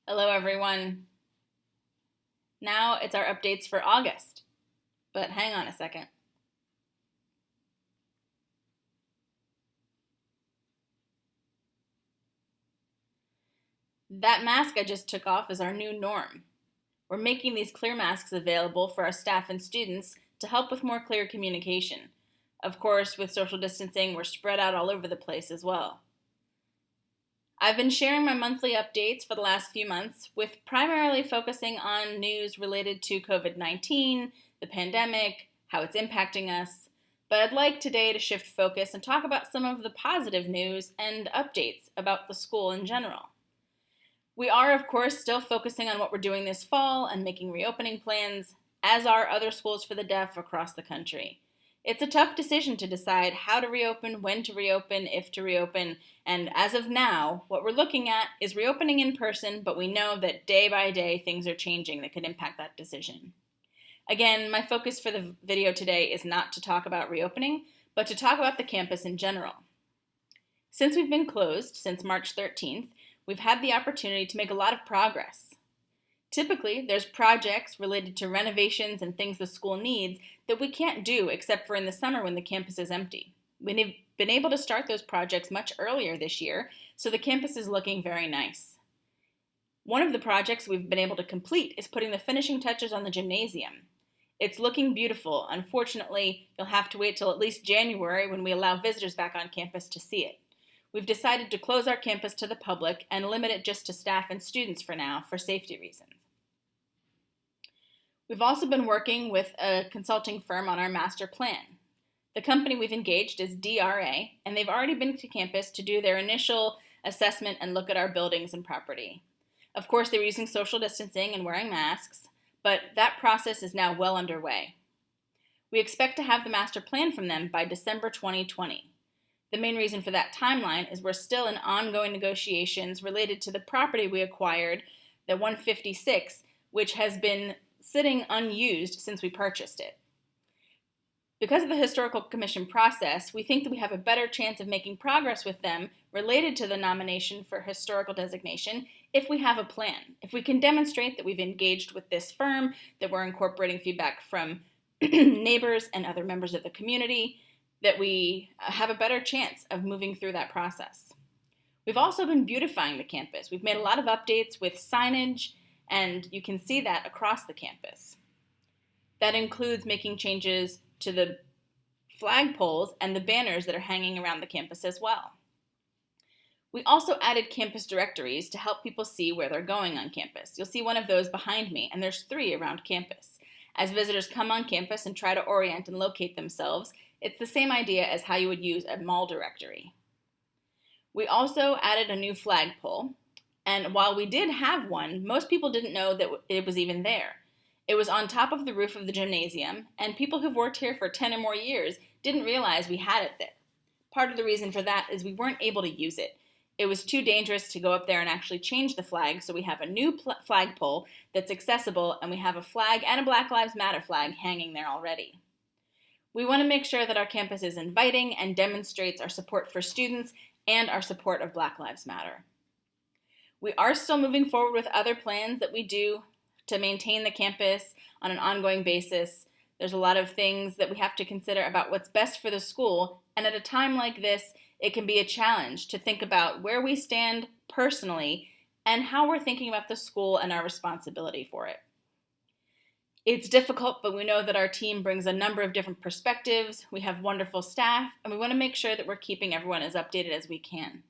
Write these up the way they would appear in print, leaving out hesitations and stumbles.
Hello, everyone. Now it's our updates for August. But hang on a second. That mask I just took off is our new norm. We're making these clear masks available for our staff and students to help with more clear communication. Of course, with social distancing, we're spread out all over the place as well. I've been sharing my monthly updates for the last few months, with primarily focusing on news related to COVID-19, the pandemic, how it's impacting us. But I'd like today to shift focus and talk about some of the positive news and updates about the school in general. We are, of course, still focusing on what we're doing this fall and making reopening plans, as are other schools for the deaf across the country. It's a tough decision to decide how to reopen, when to reopen, if to reopen, and as of now, what we're looking at is reopening in person, but we know that day by day things are changing that could impact that decision. Again, my focus for the video today is not to talk about reopening, but to talk about the campus in general. Since we've been closed since March 13th, we've had the opportunity to make a lot of progress. Typically, there's projects related to renovations and things the school needs that we can't do except for in the summer when the campus is empty. We've been able to start those projects much earlier this year, so the campus is looking very nice. One of the projects we've been able to complete is putting the finishing touches on the gymnasium. It's looking beautiful. Unfortunately, you'll have to wait till at least January when we allow visitors back on campus to see it. We've decided to close our campus to the public and limit it just to staff and students for now for safety reasons. We've also been working with a consulting firm on our master plan. The company we've engaged is DRA, and they've already been to campus to do their initial assessment and look at our buildings and property. Of course, they were using social distancing and wearing masks, but that process is now well underway. We expect to have the master plan from them by December 2020. The main reason for that timeline is we're still in ongoing negotiations related to the property we acquired, the 156, which has been sitting unused since we purchased it. Because of the Historical Commission process, we think that we have a better chance of making progress with them related to the nomination for historical designation if we have a plan. If we can demonstrate that we've engaged with this firm, that we're incorporating feedback from neighbors and other members of the community, that we have a better chance of moving through that process. We've also been beautifying the campus. We've made a lot of updates with signage, and you can see that across the campus. That includes making changes to the flagpoles and the banners that are hanging around the campus as well. We also added campus directories to help people see where they're going on campus. You'll see one of those behind me, and there's 3 around campus. As visitors come on campus and try to orient and locate themselves, it's the same idea as how you would use a mall directory. We also added a new flagpole, and while we did have one, most people didn't know that it was even there. It was on top of the roof of the gymnasium, and people who've worked here for 10 or more years didn't realize we had it there. Part of the reason for that is we weren't able to use it. It was too dangerous to go up there and actually change the flag, so we have a new flagpole that's accessible, and we have a flag and a Black Lives Matter flag hanging there already. We want to make sure that our campus is inviting and demonstrates our support for students and our support of Black Lives Matter. We are still moving forward with other plans that we do to maintain the campus on an ongoing basis. There's a lot of things that we have to consider about what's best for the school, and at a time like this, it can be a challenge to think about where we stand personally and how we're thinking about the school and our responsibility for it. It's difficult, but we know that our team brings a number of different perspectives. We have wonderful staff, and we want to make sure that we're keeping everyone as updated as we can.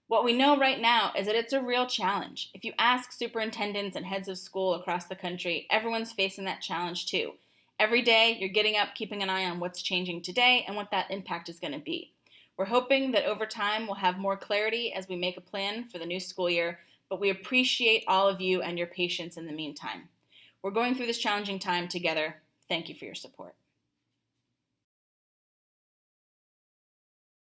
What we know right now is that it's a real challenge. If you ask superintendents and heads of school across the country, everyone's facing that challenge too. Every day, you're getting up, keeping an eye on what's changing today and what that impact is going to be. We're hoping that over time we'll have more clarity as we make a plan for the new school year, but we appreciate all of you and your patience in the meantime. We're going through this challenging time together. Thank you for your support.